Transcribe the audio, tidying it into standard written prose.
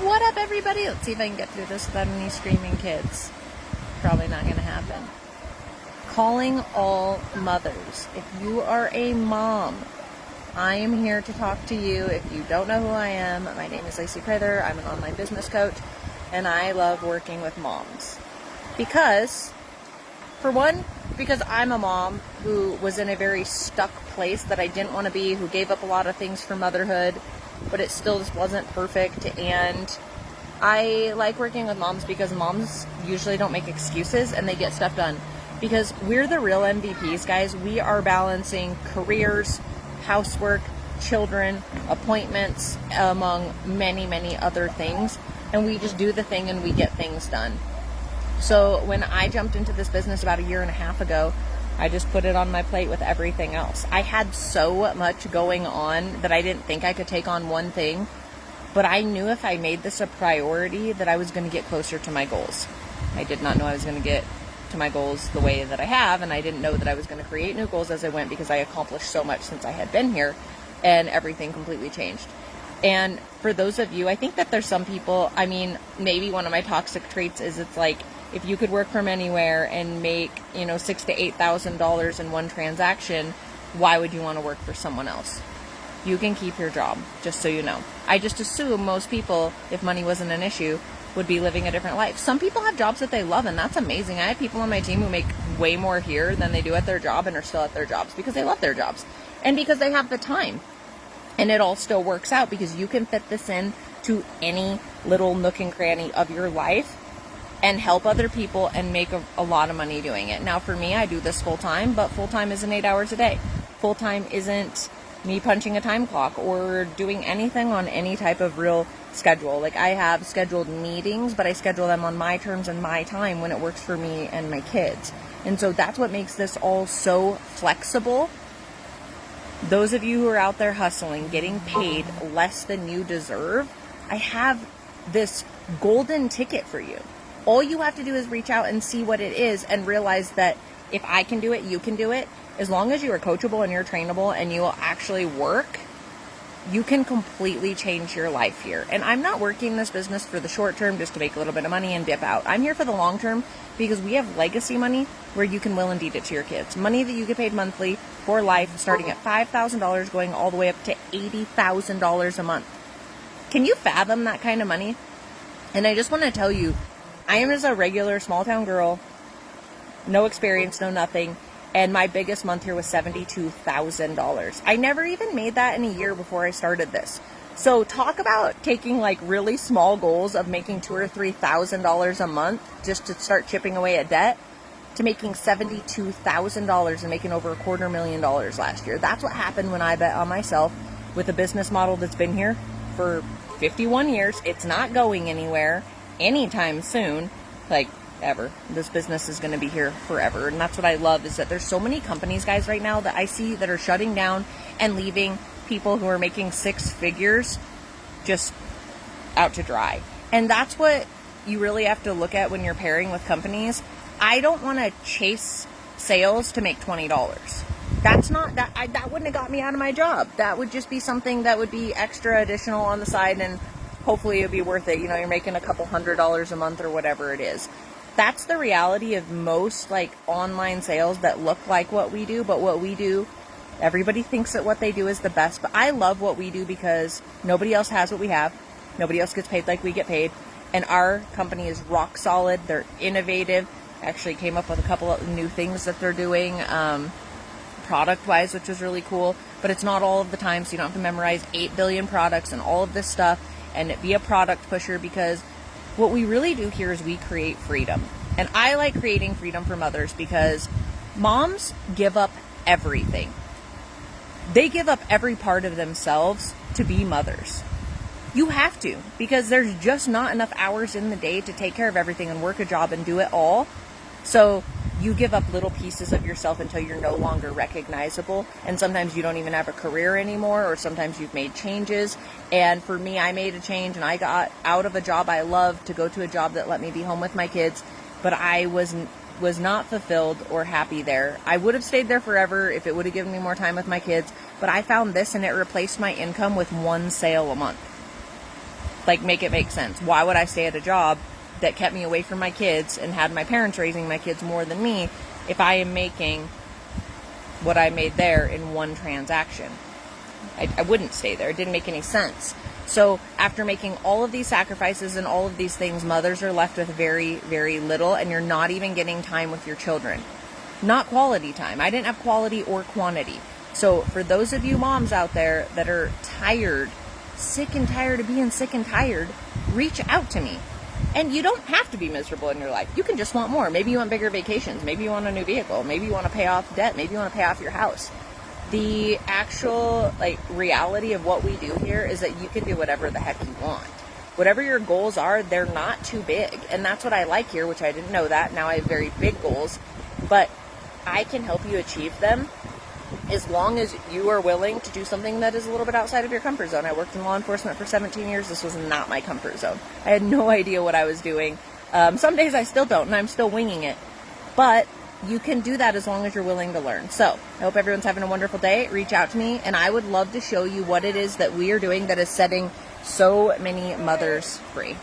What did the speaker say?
What up, everybody? Let's see if I can get through this without any screaming kids. Probably not going to happen. Calling all mothers. If you are a mom, I am here to talk to you. If you don't know who I am, my name is Lacey Prather. I'm an online business coach, and I love working with moms. Because, for one, because I'm a mom who was in a very stuck place that I didn't want to be, who gave up a lot of things for motherhood, but it still just wasn't perfect. And I like working with moms because moms usually don't make excuses and they get stuff done. Because we're the real MVPs, guys. We are balancing careers, housework, children, appointments, among many, many other things. And we just do the thing and we get things done. So when I jumped into this business about 1.5 years ago, I just put it on my plate with everything else. I had so much going on that I didn't think I could take on one thing, but I knew if I made this a priority that I was going to get closer to my goals. I did not know I was going to get to my goals the way that I have, and I didn't know that I was going to create new goals as I went because I accomplished so much since I had been here, and everything completely changed. And for those of you, I think that there's some people, maybe one of my toxic traits is it's like, if you could work from anywhere and make, $6,000 to $8,000 in one transaction, why would you want to work for someone else? You can keep your job, just so you know. I just assume most people, if money wasn't an issue, would be living a different life. Some people have jobs that they love, and that's amazing. I have people on my team who make way more here than they do at their job and are still at their jobs because they love their jobs and because they have the time. And it all still works out because you can fit this in to any little nook and cranny of your life and help other people and make a lot of money doing it. Now, for me, I do this full time, but full time isn't 8 hours a day. Full time isn't me punching a time clock or doing anything on any type of real schedule. Like, I have scheduled meetings, but I schedule them on my terms and my time when it works for me and my kids. And so that's what makes this all so flexible. Those of you who are out there hustling, getting paid less than you deserve, I have this golden ticket for you. All you have to do is reach out and see what it is and realize that if I can do it, you can do it. As long as you are coachable and you're trainable and you will actually work, you can completely change your life here. And I'm not working this business for the short term just to make a little bit of money and dip out. I'm here for the long term because we have legacy money where you can will and deed it to your kids. Money that you get paid monthly for life, starting at $5,000 going all the way up to $80,000 a month. Can you fathom that kind of money? And I just want to tell you, I am just a regular small town girl, no experience, no nothing, and my biggest month here was $72,000. I never even made that in a year before I started this. So talk about taking like really small goals of making $2,000 or $3,000 a month just to start chipping away at debt to making $72,000 and making over $250,000 last year. That's what happened when I bet on myself with a business model that's been here for 51 years. It's not going anywhere anytime soon, like ever. This business is going to be here forever. And that's what I love, is that there's so many companies, guys, right now that I see that are shutting down and leaving people who are making six figures just out to dry. And that's what you really have to look at when you're pairing with companies. I don't want to chase sales to make $20. That's not that wouldn't have got me out of my job. That would just be something that would be extra additional on the side, and hopefully it'll be worth it. You're making a couple $100 a month or whatever it is. That's the reality of most like online sales that look like what we do, but what we do, everybody thinks that what they do is the best. But I love what we do because nobody else has what we have. Nobody else gets paid like we get paid. And our company is rock solid. They're innovative. Actually came up with a couple of new things that they're doing product-wise, which is really cool. But it's not all of the time, so you don't have to memorize 8 billion products and all of this stuff and be a product pusher, because what we really do here is we create freedom. And I like creating freedom for mothers because moms give up everything. They give up every part of themselves to be mothers. You have to, because there's just not enough hours in the day to take care of everything and work a job and do it all. So you give up little pieces of yourself until you're no longer recognizable. And sometimes you don't even have a career anymore, or sometimes you've made changes. And for me, I made a change and I got out of a job I loved to go to a job that let me be home with my kids. But I was not fulfilled or happy there. I would have stayed there forever if it would have given me more time with my kids. But I found this and it replaced my income with one sale a month. Like, make it make sense. Why would I stay at a job that kept me away from my kids and had my parents raising my kids more than me if I am making what I made there in one transaction? I wouldn't stay there. It didn't make any sense. So after making all of these sacrifices and all of these things, mothers are left with very, very little, and you're not even getting time with your children. Not quality time. I didn't have quality or quantity. So for those of you moms out there that are tired, sick and tired of being sick and tired, reach out to me. And you don't have to be miserable in your life. You can just want more. Maybe you want bigger vacations. Maybe you want a new vehicle. Maybe you want to pay off debt. Maybe you want to pay off your house. The actual reality of what we do here is that you can do whatever the heck you want. Whatever your goals are, they're not too big. And that's what I like here, which I didn't know that. Now I have very big goals. But I can help you achieve them as long as you are willing to do something that is a little bit outside of your comfort zone. I worked in law enforcement for 17 years. This was not my comfort zone. I had no idea what I was doing. Some days I still don't, and I'm still winging it. But you can do that as long as you're willing to learn. So I hope everyone's having a wonderful day. Reach out to me, and I would love to show you what it is that we are doing that is setting so many mothers free.